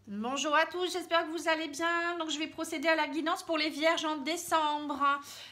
Bonjour à tous, j'espère que vous allez bien. Donc je vais procéder à la guidance pour les vierges en décembre.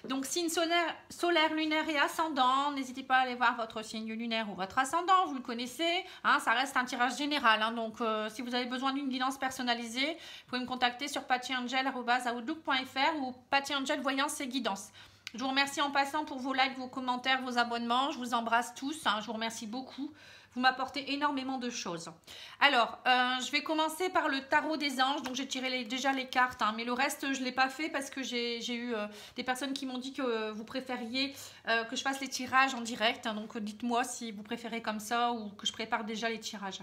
Donc signe solaire, lunaire et ascendant. N'hésitez pas à aller voir votre signe lunaire ou votre ascendant, vous le connaissez. Hein, ça reste un tirage général. Donc si vous avez besoin d'une guidance personnalisée, vous pouvez me contacter sur pattyangel@outlook.fr ou pattyangel voyance et guidance. Je vous remercie en passant pour vos likes, vos commentaires, vos abonnements. Je vous embrasse tous. Je vous remercie beaucoup. Vous m'apportez énormément de choses. Alors, je vais commencer par le tarot des anges. Donc, j'ai tiré déjà les cartes, mais le reste, je ne l'ai pas fait parce que j'ai eu des personnes qui m'ont dit que vous préfériez que je fasse les tirages en direct. Donc, dites-moi si vous préférez comme ça ou que je prépare déjà les tirages.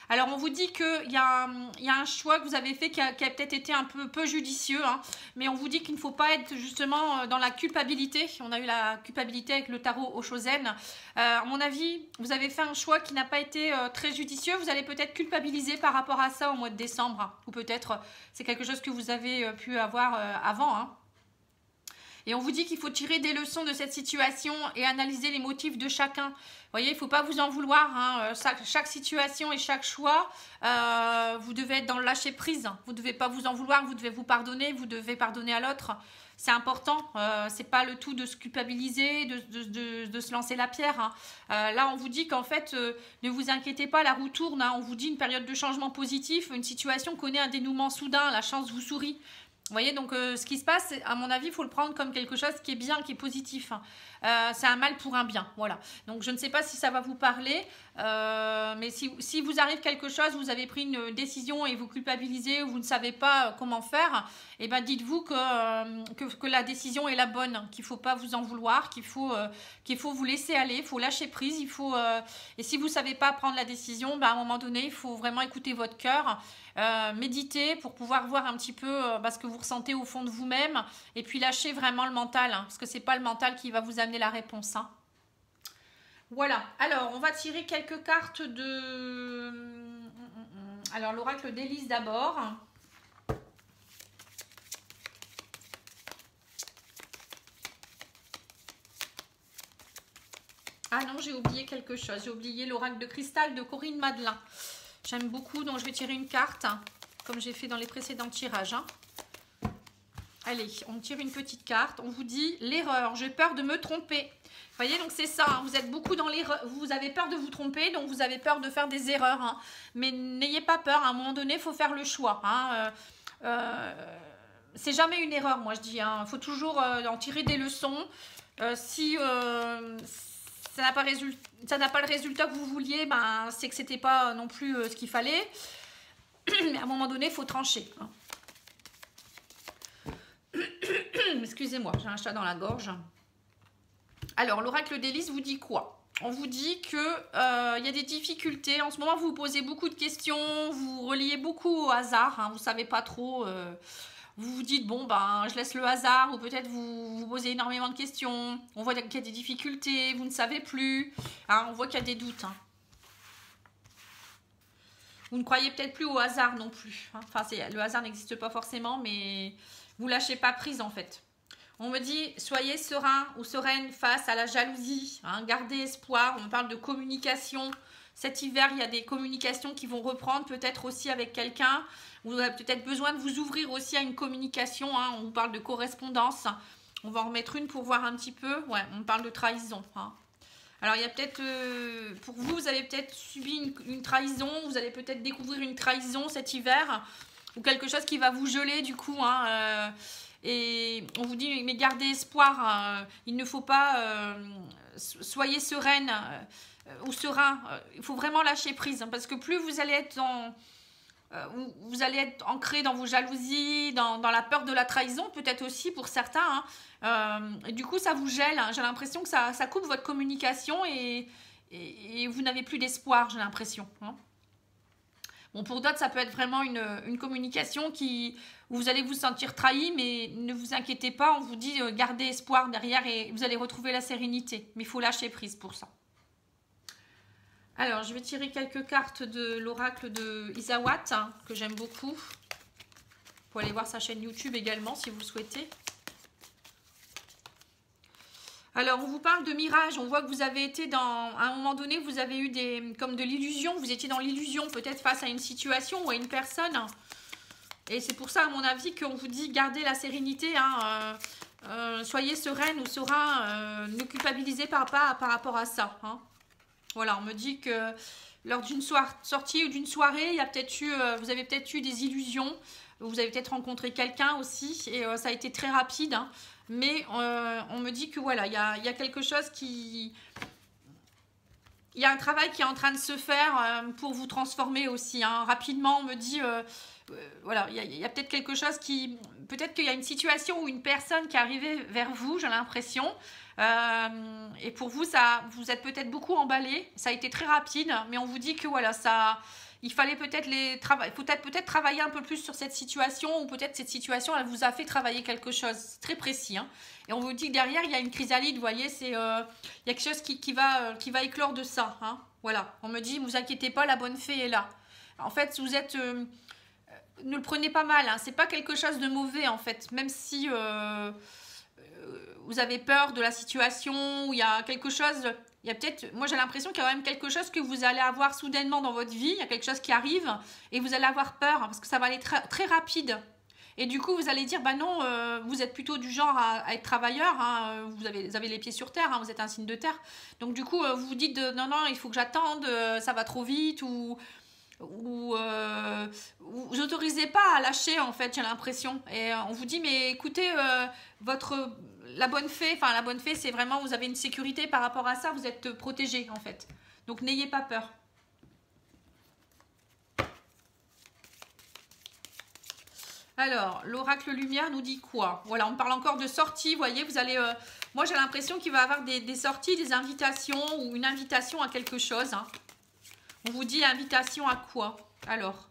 Alors, on vous dit qu'il y a un choix que vous avez fait qui a peut-être été un peu judicieux, mais on vous dit qu'il ne faut pas être justement dans la culpabilité. On a eu la culpabilité avec le tarot au Chosen. À mon avis, vous avez fait un choix qui n'a pas été très judicieux. Vous allez peut-être culpabiliser par rapport à ça au mois de décembre. Ou peut-être c'est quelque chose que vous avez pu avoir avant. Et on vous dit qu'il faut tirer des leçons de cette situation et analyser les motifs de chacun. Vous voyez, il ne faut pas vous en vouloir. Chaque situation et chaque choix, vous devez être dans le lâcher prise. Vous ne devez pas vous en vouloir, vous devez vous pardonner, vous devez pardonner à l'autre. C'est important. Ce n'est pas le tout de se culpabiliser, de se lancer la pierre. Là, on vous dit qu'en fait, ne vous inquiétez pas, la roue tourne. On vous dit une période de changement positif, une situation connaît un dénouement soudain, la chance vous sourit. Vous voyez, donc ce qui se passe, à mon avis, il faut le prendre comme quelque chose qui est bien, qui est positif. C'est un mal pour un bien, voilà. Donc je ne sais pas si ça va vous parler, mais si vous arrive quelque chose, vous avez pris une décision et vous culpabilisez, ou vous ne savez pas comment faire, eh ben dites-vous que la décision est la bonne, qu'il ne faut pas vous en vouloir, qu'il faut vous laisser aller, il faut lâcher prise, et si vous ne savez pas prendre la décision, à un moment donné, il faut vraiment écouter votre cœur. Méditer pour pouvoir voir un petit peu ce que vous ressentez au fond de vous-même et puis lâcher vraiment le mental, parce que c'est pas le mental qui va vous amener la réponse. Voilà, alors on va tirer quelques cartes de... Alors l'oracle d'Élise d'abord. Ah non, j'ai oublié quelque chose, j'ai oublié l'oracle de cristal de Corinne Madelin. J'aime beaucoup, donc je vais tirer une carte, comme j'ai fait dans les précédents tirages. Allez, on tire une petite carte. On vous dit l'erreur, j'ai peur de me tromper. Vous voyez, donc c'est ça, vous êtes beaucoup dans l'erreur. Vous avez peur de vous tromper, donc vous avez peur de faire des erreurs. Mais n'ayez pas peur, à un moment donné, il faut faire le choix. C'est jamais une erreur, moi je dis. Il faut toujours en tirer des leçons. Si ça n'a pas le résultat que vous vouliez, c'est que c'était pas non plus ce qu'il fallait. Mais à un moment donné, il faut trancher. Excusez-moi, j'ai un chat dans la gorge. Alors, l'oracle d'Élise vous dit quoi? On vous dit que y a des difficultés. En ce moment, vous vous posez beaucoup de questions, vous reliez beaucoup au hasard. Vous ne savez pas trop... vous vous dites, bon, je laisse le hasard, ou peut-être vous vous posez énormément de questions. On voit qu'il y a des difficultés, vous ne savez plus. On voit qu'il y a des doutes. Vous ne croyez peut-être plus au hasard non plus. Enfin, le hasard n'existe pas forcément, mais vous lâchez pas prise en fait. On me dit, soyez serein ou sereine face à la jalousie. Gardez espoir, on parle de communication. Cet hiver, il y a des communications qui vont reprendre, peut-être aussi avec quelqu'un. Vous avez peut-être besoin de vous ouvrir aussi à une communication. On vous parle de correspondance. On va en remettre une pour voir un petit peu. Ouais, on parle de trahison. Alors, il y a peut-être, pour vous, vous avez peut-être subi une trahison. Vous allez peut-être découvrir une trahison cet hiver. Ou quelque chose qui va vous geler du coup. Et on vous dit, mais gardez espoir. Il ne faut pas... soyez sereine ou serein. Il faut vraiment lâcher prise. Parce que plus vous allez être vous allez être ancré dans vos jalousies, dans la peur de la trahison, peut-être aussi pour certains. Et du coup, ça vous gèle. J'ai l'impression que ça coupe votre communication et vous n'avez plus d'espoir, j'ai l'impression. Bon, pour d'autres, ça peut être vraiment une communication où vous allez vous sentir trahi, mais ne vous inquiétez pas, on vous dit gardez espoir derrière et vous allez retrouver la sérénité. Mais il faut lâcher prise pour ça. Alors, je vais tirer quelques cartes de l'oracle de Isawat, que j'aime beaucoup. Vous pouvez aller voir sa chaîne YouTube également, si vous le souhaitez. Alors, on vous parle de mirage. On voit que vous avez été à un moment donné, vous avez eu comme de l'illusion. Vous étiez dans l'illusion, peut-être face à une situation ou à une personne. Et c'est pour ça, à mon avis, qu'on vous dit gardez la sérénité. Hein, soyez sereine ou serein. Ne culpabilisez pas par rapport à ça. Hein. Voilà, on me dit que lors d'une sortie ou d'une soirée, vous avez peut-être eu des illusions. Vous avez peut-être rencontré quelqu'un aussi. Et ça a été très rapide. Hein. Mais on me dit que voilà, il y a quelque chose qui... Il y a un travail qui est en train de se faire pour vous transformer aussi. Hein. Rapidement, on me dit... voilà, il y a peut-être quelque chose qui... Peut-être qu'il y a une situation ou une personne qui est arrivée vers vous, j'ai l'impression. Et pour vous, vous êtes peut-être beaucoup emballé. Ça a été très rapide, mais on vous dit que voilà, il fallait peut-être travailler un peu plus sur cette situation, ou peut-être cette situation, elle vous a fait travailler quelque chose. C'est très précis. Hein. Et on vous dit que derrière, il y a une chrysalide, vous voyez, il y a quelque chose qui va éclore de ça. Hein. Voilà, on me dit, ne vous inquiétez pas, la bonne fée est là. En fait, vous êtes... ne le prenez pas mal, hein. C'est pas quelque chose de mauvais, en fait. Même si vous avez peur de la situation, ou il y a quelque chose... Il y a peut-être, moi j'ai l'impression qu'il y a quand même quelque chose que vous allez avoir soudainement dans votre vie. Il y a quelque chose qui arrive et vous allez avoir peur parce que ça va aller très, très rapide. Et du coup, vous allez dire, bah non, vous êtes plutôt du genre à être travailleur. Hein, vous avez les pieds sur terre, hein, vous êtes un signe de terre. Donc du coup, vous vous dites, non, non, il faut que j'attende, ça va trop vite. Ou vous n'autorisez pas à lâcher, en fait, j'ai l'impression. Et on vous dit, mais écoutez, la bonne fée, c'est vraiment, vous avez une sécurité par rapport à ça, vous êtes protégé, en fait. Donc, n'ayez pas peur. Alors, l'oracle lumière nous dit quoi? Voilà, on parle encore de sortie, vous voyez, vous allez... moi, j'ai l'impression qu'il va y avoir des sorties, des invitations ou une invitation à quelque chose, hein. On vous dit invitation à quoi? Alors,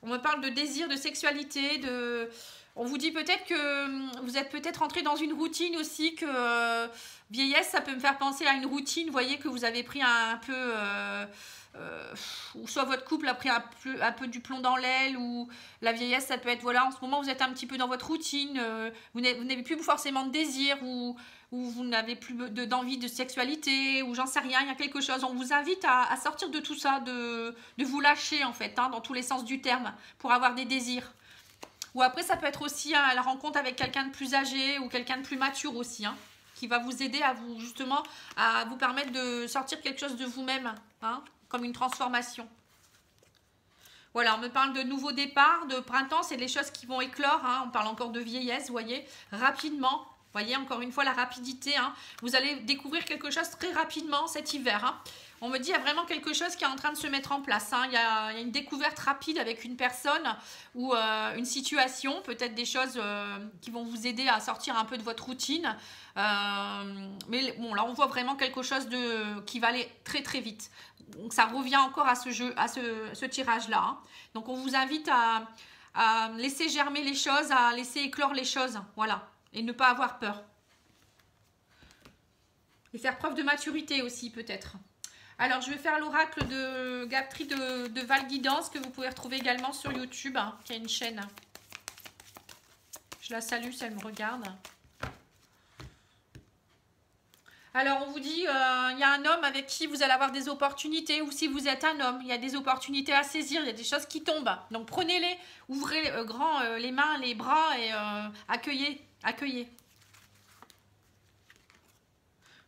on me parle de désir, de sexualité, on vous dit peut-être que vous êtes peut-être entré dans une routine aussi, que vieillesse, ça peut me faire penser à une routine, vous voyez, que vous avez pris un peu... ou soit votre couple a pris un peu du plomb dans l'aile, ou la vieillesse, ça peut être, voilà, en ce moment, vous êtes un petit peu dans votre routine, vous n'avez plus forcément de désir, ou vous n'avez plus d'envie de sexualité, ou j'en sais rien, il y a quelque chose. On vous invite à sortir de tout ça, de vous lâcher en fait, hein, dans tous les sens du terme, pour avoir des désirs. Ou après, ça peut être aussi à la rencontre avec quelqu'un de plus âgé, ou quelqu'un de plus mature aussi, hein, qui va vous aider justement, à vous permettre de sortir quelque chose de vous-même, hein, comme une transformation. Voilà, on me parle de nouveaux départs, de printemps, c'est des choses qui vont éclore, hein, on parle encore de vieillesse, vous voyez, rapidement. Vous voyez, encore une fois, la rapidité. Hein. Vous allez découvrir quelque chose très rapidement cet hiver. Hein. On me dit qu'il y a vraiment quelque chose qui est en train de se mettre en place. Hein. Il y a une découverte rapide avec une personne ou une situation. Peut-être des choses qui vont vous aider à sortir un peu de votre routine. Mais bon, là, on voit vraiment quelque chose qui va aller très, très vite. Donc, ça revient encore à ce tirage-là. Hein. Donc, on vous invite à laisser germer les choses, à laisser éclore les choses. Voilà. Et ne pas avoir peur. Et faire preuve de maturité aussi, peut-être. Alors, je vais faire l'oracle de Gaptri de Val Guidance, que vous pouvez retrouver également sur YouTube, hein, qui a une chaîne. Je la salue si elle me regarde. Alors, on vous dit, il y a un homme avec qui vous allez avoir des opportunités, ou si vous êtes un homme, il y a des opportunités à saisir, il y a des choses qui tombent. Donc, prenez-les, ouvrez grand les mains, les bras et accueillez.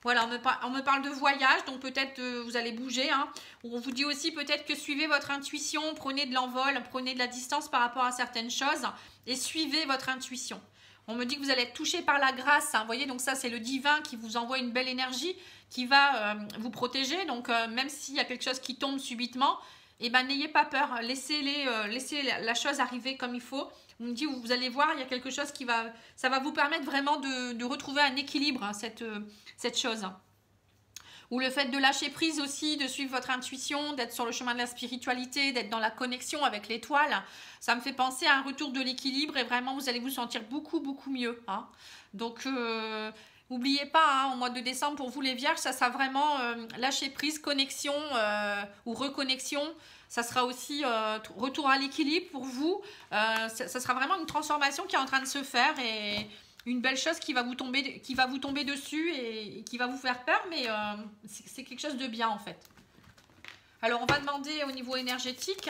Voilà, on me parle de voyage, donc peut-être vous allez bouger. Hein. On vous dit aussi peut-être que suivez votre intuition, prenez de l'envol, prenez de la distance par rapport à certaines choses et suivez votre intuition. On me dit que vous allez être touché par la grâce. Hein. Vous voyez, donc ça, c'est le divin qui vous envoie une belle énergie qui va vous protéger. Donc, même s'il y a quelque chose qui tombe subitement, eh ben, n'ayez pas peur. Laissez la chose arriver comme il faut. On me dit, vous allez voir, il y a quelque chose ça va vous permettre vraiment de retrouver un équilibre, hein, cette chose. Ou le fait de lâcher prise aussi, de suivre votre intuition, d'être sur le chemin de la spiritualité, d'être dans la connexion avec l'étoile. Ça me fait penser à un retour de l'équilibre et vraiment, vous allez vous sentir beaucoup, beaucoup mieux. Hein. Donc, n'oubliez pas, hein, au mois de décembre, pour vous les vierges, ça sera vraiment lâcher prise, connexion ou reconnexion. Ça sera aussi retour à l'équilibre pour vous. Ça sera vraiment une transformation qui est en train de se faire et une belle chose qui va vous tomber dessus et qui va vous faire peur, mais c'est quelque chose de bien en fait. Alors, on va demander au niveau énergétique.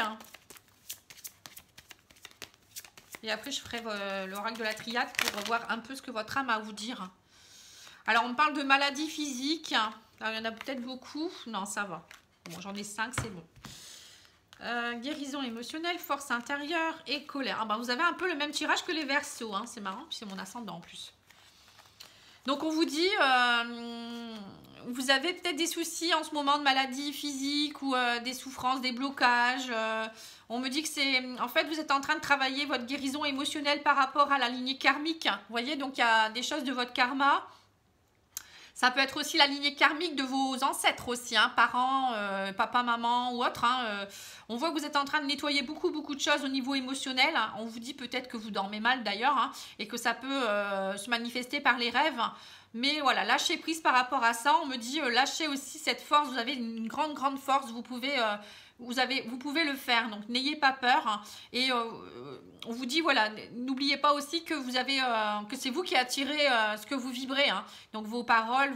Et après, je ferai l'oracle de la triade pour voir un peu ce que votre âme a à vous dire. Alors, on parle de maladies physiques. Alors, il y en a peut-être beaucoup. Non, ça va. Bon, j'en ai 5, c'est bon. Guérison émotionnelle, force intérieure et colère. Ah ben, vous avez un peu le même tirage que les Verseaux. Hein. C'est marrant, puis c'est mon ascendant en plus. Donc, on vous dit... vous avez peut-être des soucis en ce moment de maladies physiques ou des souffrances, des blocages. On me dit que c'est... En fait, vous êtes en train de travailler votre guérison émotionnelle par rapport à la lignée karmique. Vous voyez, donc il y a des choses de votre karma. Ça peut être aussi la lignée karmique de vos ancêtres aussi, hein, parents, papa, maman ou autre. Hein, on voit que vous êtes en train de nettoyer beaucoup de choses au niveau émotionnel. On vous dit peut-être que vous dormez mal d'ailleurs, hein, et que ça peut se manifester par les rêves. Mais voilà, lâchez prise par rapport à ça. On me dit, lâchez aussi cette force. Vous avez une grande force. Vous pouvez le faire. Donc, n'ayez pas peur. Hein. Et on vous dit, voilà, n'oubliez pas aussi que vous avez, que c'est vous qui attirez ce que vous vibrez. Hein. Donc, vos paroles,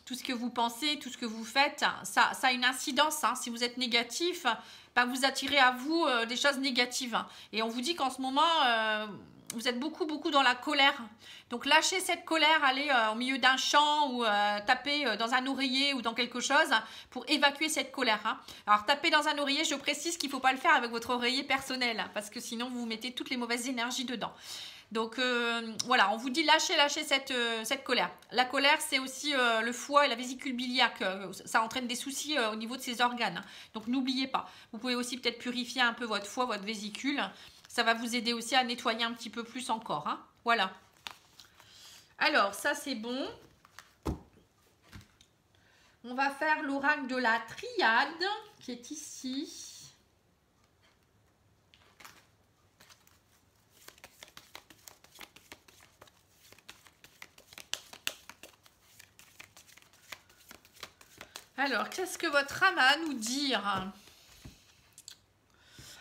tout ce que vous pensez, tout ce que vous faites, ça a une incidence. Hein. Si vous êtes négatif, ben, vous attirez à vous des choses négatives. Hein. Et on vous dit qu'en ce moment... vous êtes beaucoup dans la colère. Donc, lâchez cette colère, allez au milieu d'un champ ou tapez dans un oreiller ou dans quelque chose pour évacuer cette colère. Hein. Alors, taper dans un oreiller, je précise qu'il ne faut pas le faire avec votre oreiller personnel hein, parce que sinon, vous mettez toutes les mauvaises énergies dedans. Donc, voilà, on vous dit lâchez cette colère. La colère, c'est aussi le foie et la vésicule biliaire. Ça entraîne des soucis au niveau de ces organes. Hein. Donc, n'oubliez pas. Vous pouvez aussi peut-être purifier un peu votre foie, votre vésicule. Ça va vous aider aussi à nettoyer un petit peu plus encore. Hein. Voilà. Alors, ça, c'est bon. On va faire l'oracle de la triade qui est ici. Alors, qu'est-ce que votre âme a à nous dire ?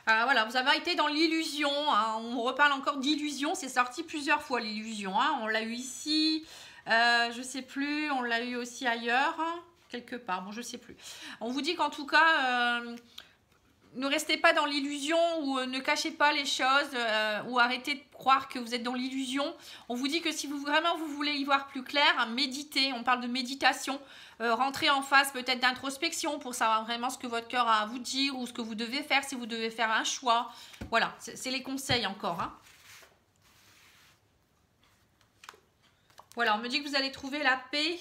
Voilà, vous avez été dans l'illusion, hein. On reparle encore d'illusion, c'est sorti plusieurs fois l'illusion, hein. On l'a eu ici, je ne sais plus, on l'a eu aussi ailleurs, hein, quelque part, bon je ne sais plus. On vous dit qu'en tout cas, ne restez pas dans l'illusion ou ne cachez pas les choses ou arrêtez de croire que vous êtes dans l'illusion. On vous dit que si vous voulez y voir plus clair, méditez, on parle de méditation. Rentrez en phase peut-être d'introspection pour savoir vraiment ce que votre cœur a à vous dire ou ce que vous devez faire si vous devez faire un choix. Voilà, c'est les conseils encore. Hein. Voilà, on me dit que vous allez trouver la paix.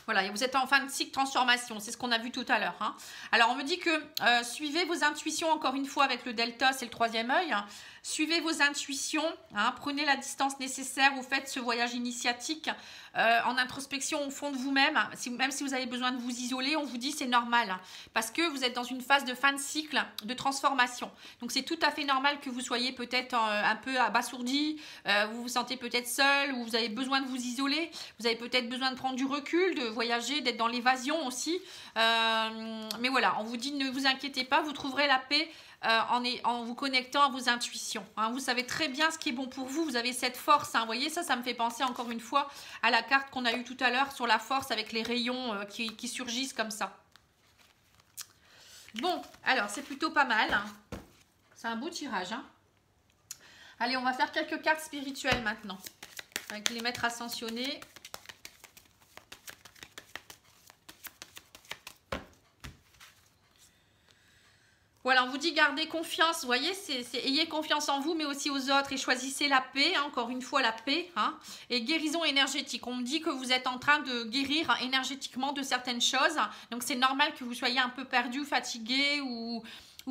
Voilà, et vous êtes en fin de cycle transformation, c'est ce qu'on a vu tout à l'heure. Hein. Alors, on me dit que suivez vos intuitions, encore une fois, avec le delta, c'est le troisième œil. Hein. Suivez vos intuitions, hein, prenez la distance nécessaire, vous faites ce voyage initiatique en introspection au fond de vous-même. Même si vous avez besoin de vous isoler, on vous dit c'est normal. Hein, parce que vous êtes dans une phase de fin de cycle, de transformation. Donc, c'est tout à fait normal que vous soyez peut-être un peu abasourdi, vous vous sentez peut-être seul, ou vous avez besoin de vous isoler. Vous avez peut-être besoin de prendre du recul, de voyager, d'être dans l'évasion aussi. Mais voilà, on vous dit ne vous inquiétez pas, vous trouverez la paix en vous connectant à vos intuitions. Hein. Vous savez très bien ce qui est bon pour vous, vous avez cette force. Hein. Vous voyez, ça me fait penser encore une fois à la carte qu'on a eue tout à l'heure sur la force avec les rayons qui surgissent comme ça. Bon, alors c'est plutôt pas mal. Hein. C'est un beau tirage. Hein. Allez, on va faire quelques cartes spirituelles maintenant. Avec les maîtres ascensionnés. Voilà, on vous dit gardez confiance, vous voyez, ayez confiance en vous, mais aussi aux autres et choisissez la paix, hein, encore une fois la paix, hein, et guérison énergétique. On me dit que vous êtes en train de guérir énergétiquement de certaines choses, donc c'est normal que vous soyez un peu perdu, fatigué ou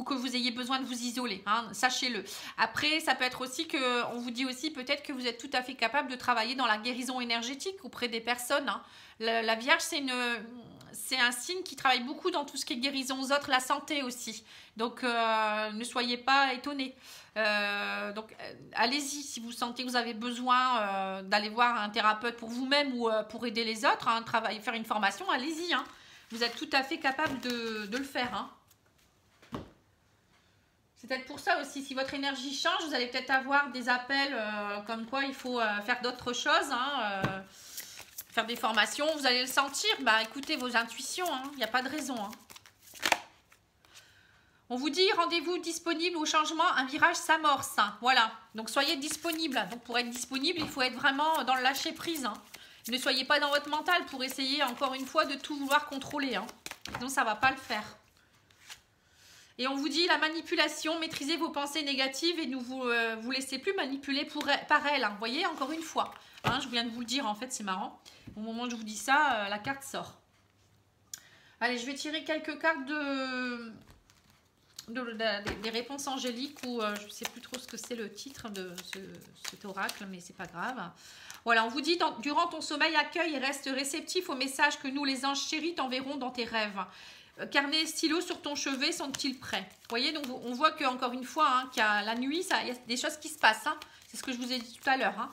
que vous ayez besoin de vous isoler, hein, sachez-le. Après, ça peut être aussi que, on vous dit aussi peut-être que vous êtes tout à fait capable de travailler dans la guérison énergétique auprès des personnes. Hein. La Vierge, c'est un signe qui travaille beaucoup dans tout ce qui est guérison aux autres, la santé aussi. Donc, ne soyez pas étonnés. Donc, allez-y si vous sentez que vous avez besoin d'aller voir un thérapeute pour vous-même ou pour aider les autres, hein, faire une formation, allez-y. Hein. Vous êtes tout à fait capable de le faire. Hein. C'est peut-être pour ça aussi, si votre énergie change, vous allez peut-être avoir des appels comme quoi il faut faire d'autres choses, hein, faire des formations, vous allez le sentir, bah écoutez vos intuitions, il n'y a pas de raison. Hein. On vous dit rendez-vous disponible au changement, un virage s'amorce. Hein. Voilà, donc soyez disponible. Donc pour être disponible, il faut être vraiment dans le lâcher prise. Hein. Ne soyez pas dans votre mental pour essayer encore une fois de tout vouloir contrôler. Hein. Sinon ça ne va pas le faire. Et on vous dit la manipulation, maîtrisez vos pensées négatives et ne vous laissez plus manipuler par elles. Hein. Vous voyez, encore une fois. Hein, je viens de vous le dire, en fait, c'est marrant. Au moment où je vous dis ça, la carte sort. Allez, je vais tirer quelques cartes des réponses angéliques ou je ne sais plus trop ce que c'est le titre de cet oracle, mais c'est pas grave. Voilà, on vous dit, durant ton sommeil, accueille et reste réceptif aux messages que nous, les anges chéris, t'enverrons dans tes rêves. Carnet et stylo sur ton chevet sont-ils prêts? Vous voyez, donc on voit qu'encore une fois, hein, qu'il y a la nuit, il y a des choses qui se passent. Hein. C'est ce que je vous ai dit tout à l'heure. Hein.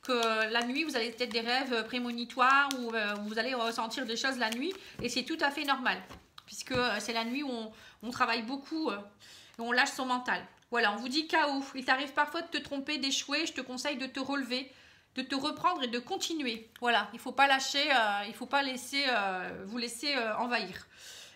Que la nuit, vous avez peut-être des rêves prémonitoires ou vous allez ressentir des choses la nuit. Et c'est tout à fait normal. Puisque c'est la nuit où on travaille beaucoup et on lâche son mental. Voilà, on vous dit chaos. Il t'arrive parfois de te tromper, d'échouer. Je te conseille de te relever, de te reprendre et de continuer. Voilà, il ne faut pas lâcher, il ne faut pas vous laisser envahir.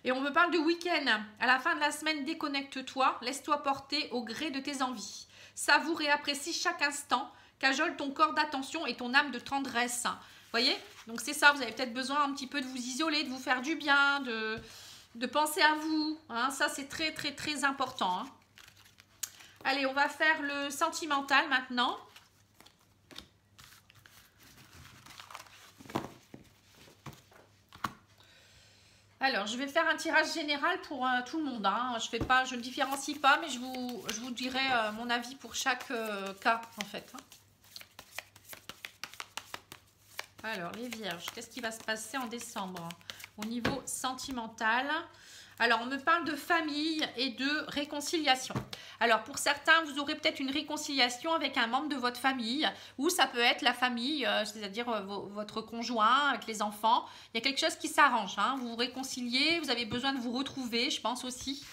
Et on me parle de week-end. À la fin de la semaine, déconnecte-toi, laisse-toi porter au gré de tes envies. Savoure et apprécie chaque instant. Cajole ton corps d'attention et ton âme de tendresse. Vous voyez? Donc c'est ça, vous avez peut-être besoin un petit peu de vous isoler, de vous faire du bien, de penser à vous. Hein, ça, c'est très, très, très important. Hein. Allez, on va faire le sentimental maintenant. Alors, je vais faire un tirage général pour tout le monde. Hein. Je ne différencie pas, mais je vous dirai mon avis pour chaque cas, en fait. Hein. Alors, les vierges, qu'est-ce qui va se passer en décembre au niveau sentimental? Alors, on me parle de famille et de réconciliation. Alors, pour certains, vous aurez peut-être une réconciliation avec un membre de votre famille, ou ça peut être la famille, c'est-à-dire votre conjoint, avec les enfants. Il y a quelque chose qui s'arrange. Hein. Vous vous réconciliez, vous avez besoin de vous retrouver, je pense aussi.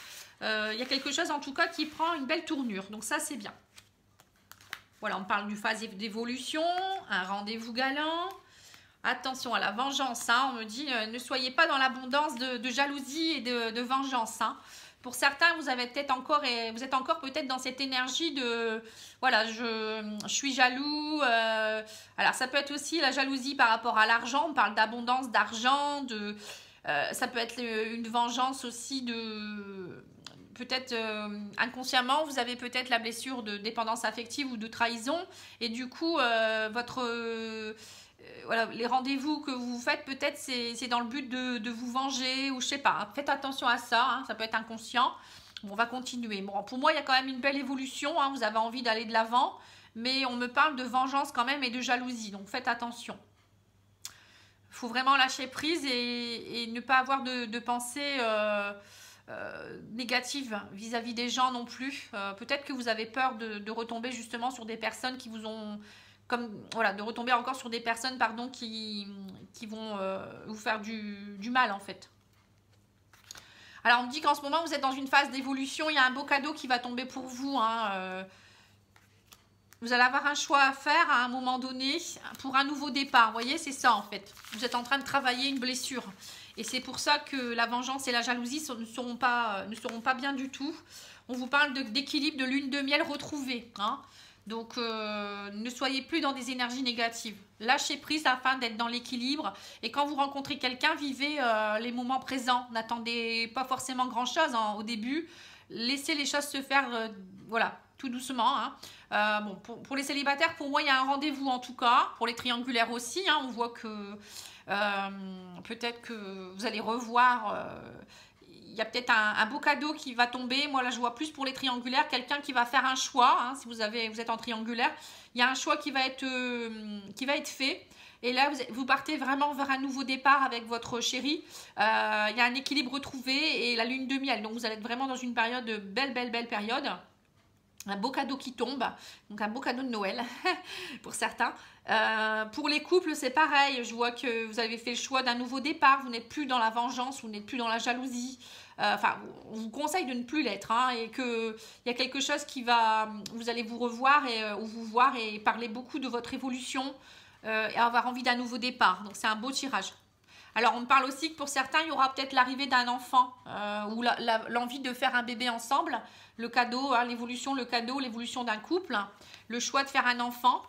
Il y a quelque chose, en tout cas, qui prend une belle tournure. Donc, ça, c'est bien. Voilà, on parle d'une phase d'évolution, un rendez-vous galant. Attention à la vengeance, hein. On me dit ne soyez pas dans l'abondance de jalousie et de vengeance. Hein. Pour certains, vous êtes encore peut-être dans cette énergie de voilà, je suis jaloux. Alors ça peut être aussi la jalousie par rapport à l'argent. On parle d'abondance d'argent, ça peut être une vengeance aussi de peut-être inconsciemment, vous avez peut-être la blessure de dépendance affective ou de trahison et du coup voilà, les rendez-vous que vous faites, peut-être c'est dans le but de vous venger ou je sais pas. Hein. Faites attention à ça, hein, ça peut être inconscient. Bon, on va continuer. Bon, pour moi, il y a quand même une belle évolution. Hein, vous avez envie d'aller de l'avant, mais on me parle de vengeance quand même et de jalousie. Donc faites attention. Il faut vraiment lâcher prise et ne pas avoir de pensée négative vis-à-vis des gens non plus. Peut-être que vous avez peur de retomber justement sur des personnes qui vous ont... voilà, de retomber encore sur des personnes pardon, qui vont vous faire du mal en fait. Alors on me dit qu'en ce moment vous êtes dans une phase d'évolution, il y a un beau cadeau qui va tomber pour vous. Hein, vous allez avoir un choix à faire à un moment donné pour un nouveau départ. Vous voyez, c'est ça en fait. Vous êtes en train de travailler une blessure. Et c'est pour ça que la vengeance et la jalousie ne seront pas bien du tout. On vous parle d'équilibre, de lune de miel retrouvée. Hein. Donc, ne soyez plus dans des énergies négatives. Lâchez prise afin d'être dans l'équilibre. Et quand vous rencontrez quelqu'un, vivez les moments présents. N'attendez pas forcément grand-chose hein, au début. Laissez les choses se faire, voilà, tout doucement. Hein. Bon, pour les célibataires, pour moi, il y a un rendez-vous en tout cas. Pour les triangulaires aussi, hein, on voit que peut-être que vous allez revoir... il y a peut-être un beau cadeau qui va tomber. Moi, là, je vois plus pour les triangulaires, quelqu'un qui va faire un choix. Hein, si vous êtes en triangulaire, il y a un choix qui va être fait. Et là, vous partez vraiment vers un nouveau départ avec votre chéri. Il y a un équilibre retrouvé et la lune de miel. Donc, vous allez être vraiment dans une période, belle période. un beau cadeau qui tombe, donc un beau cadeau de Noël pour certains. Pour les couples, c'est pareil. Je vois que vous avez fait le choix d'un nouveau départ. Vous n'êtes plus dans la vengeance, vous n'êtes plus dans la jalousie. Enfin, on vous conseille de ne plus l'être, hein, et qu'il y a quelque chose qui va... Vous allez vous revoir ou vous voir et parler beaucoup de votre évolution et avoir envie d'un nouveau départ. Donc, c'est un beau tirage. Alors, on me parle aussi que pour certains, il y aura peut-être l'arrivée d'un enfant ou l'envie de faire un bébé ensemble. Le cadeau, hein, l'évolution, le cadeau, l'évolution d'un couple. Le choix de faire un enfant.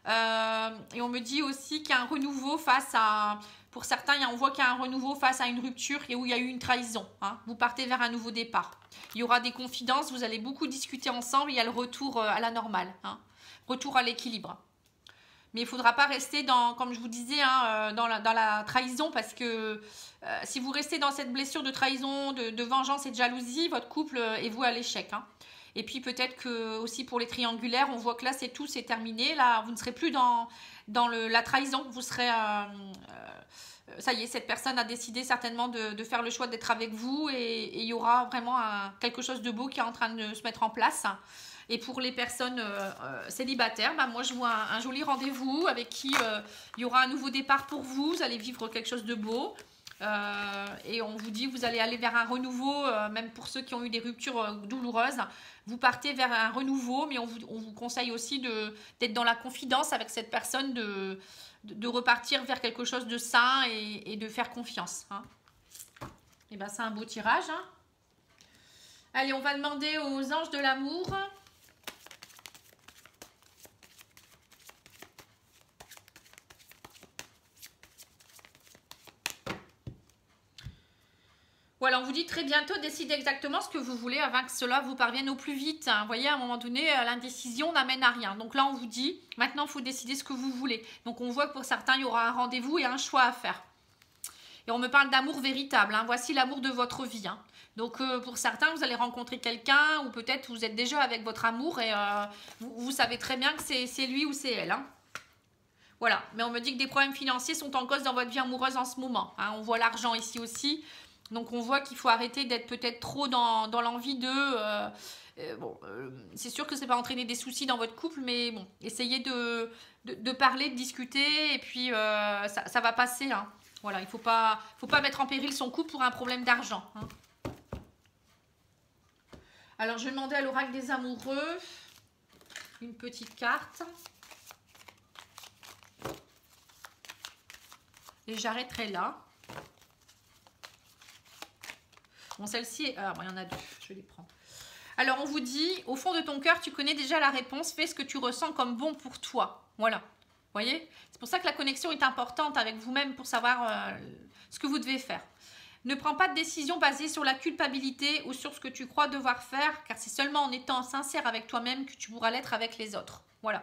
Et on me dit aussi qu'il y a un renouveau face à... Pour certains, on voit qu'il y a un renouveau face à une rupture et où il y a eu une trahison. Hein. Vous partez vers un nouveau départ. Il y aura des confidences, vous allez beaucoup discuter ensemble. Il y a le retour à la normale. Hein. Retour à l'équilibre. Mais il ne faudra pas rester dans, comme je vous disais, hein, dans la trahison, parce que si vous restez dans cette blessure de trahison, de vengeance et de jalousie, votre couple est voué à l'échec. Hein. Et puis peut-être que aussi pour les triangulaires, on voit que là c'est tout, c'est terminé. Là, vous ne serez plus dans la trahison. Vous serez, ça y est, cette personne a décidé certainement de faire le choix d'être avec vous, et il y aura vraiment quelque chose de beau qui est en train de se mettre en place. Et pour les personnes célibataires, bah, moi je vois un joli rendez-vous avec qui il y aura un nouveau départ pour vous. Vous allez vivre quelque chose de beau. Et on vous dit, vous allez aller vers un renouveau, même pour ceux qui ont eu des ruptures douloureuses. Vous partez vers un renouveau, mais on vous conseille aussi d'être dans la confidence avec cette personne, de repartir vers quelque chose de sain et de faire confiance. Hein. Et ben, c'est un beau tirage. Hein. Allez, on va demander aux anges de l'amour. Voilà, on vous dit très bientôt, décidez exactement ce que vous voulez avant que cela vous parvienne au plus vite. Vous voyez, à un moment donné, l'indécision n'amène à rien. Donc là, on vous dit, maintenant, il faut décider ce que vous voulez. Donc on voit que pour certains, il y aura un rendez-vous et un choix à faire. Et on me parle d'amour véritable. Hein. Voici l'amour de votre vie. Hein. Donc pour certains, vous allez rencontrer quelqu'un, ou peut-être vous êtes déjà avec votre amour et vous savez très bien que c'est lui ou c'est elle. Hein. Voilà, mais on me dit que des problèmes financiers sont en cause dans votre vie amoureuse en ce moment. Hein. On voit l'argent ici aussi. Donc on voit qu'il faut arrêter d'être peut-être trop dans l'envie de... c'est sûr que c'est pas entraîner des soucis dans votre couple, mais bon, essayez de parler, de discuter, et puis ça va passer. Hein. Voilà, il faut pas mettre en péril son couple pour un problème d'argent. Hein. Alors je vais demander à l'oracle des amoureux une petite carte. Et j'arrêterai là. Bon, celle-ci, bon, il y en a deux, je vais les prendre. Alors, on vous dit, au fond de ton cœur, tu connais déjà la réponse, fais ce que tu ressens comme bon pour toi. Voilà, vous voyez? C'est pour ça que la connexion est importante avec vous-même pour savoir ce que vous devez faire. Ne prends pas de décision basée sur la culpabilité ou sur ce que tu crois devoir faire, car c'est seulement en étant sincère avec toi-même que tu pourras l'être avec les autres. Voilà.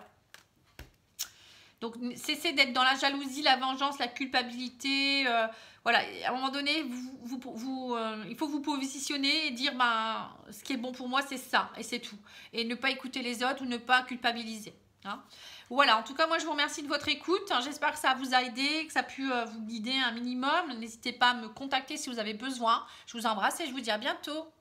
Donc, cessez d'être dans la jalousie, la vengeance, la culpabilité. Voilà, à un moment donné, il faut vous positionner et dire, ben, ce qui est bon pour moi, c'est ça, et c'est tout. Et ne pas écouter les autres ou ne pas culpabiliser. Hein. Voilà, en tout cas, moi, je vous remercie de votre écoute. J'espère que ça vous a aidé, que ça a pu vous guider un minimum. N'hésitez pas à me contacter si vous avez besoin. Je vous embrasse et je vous dis à bientôt.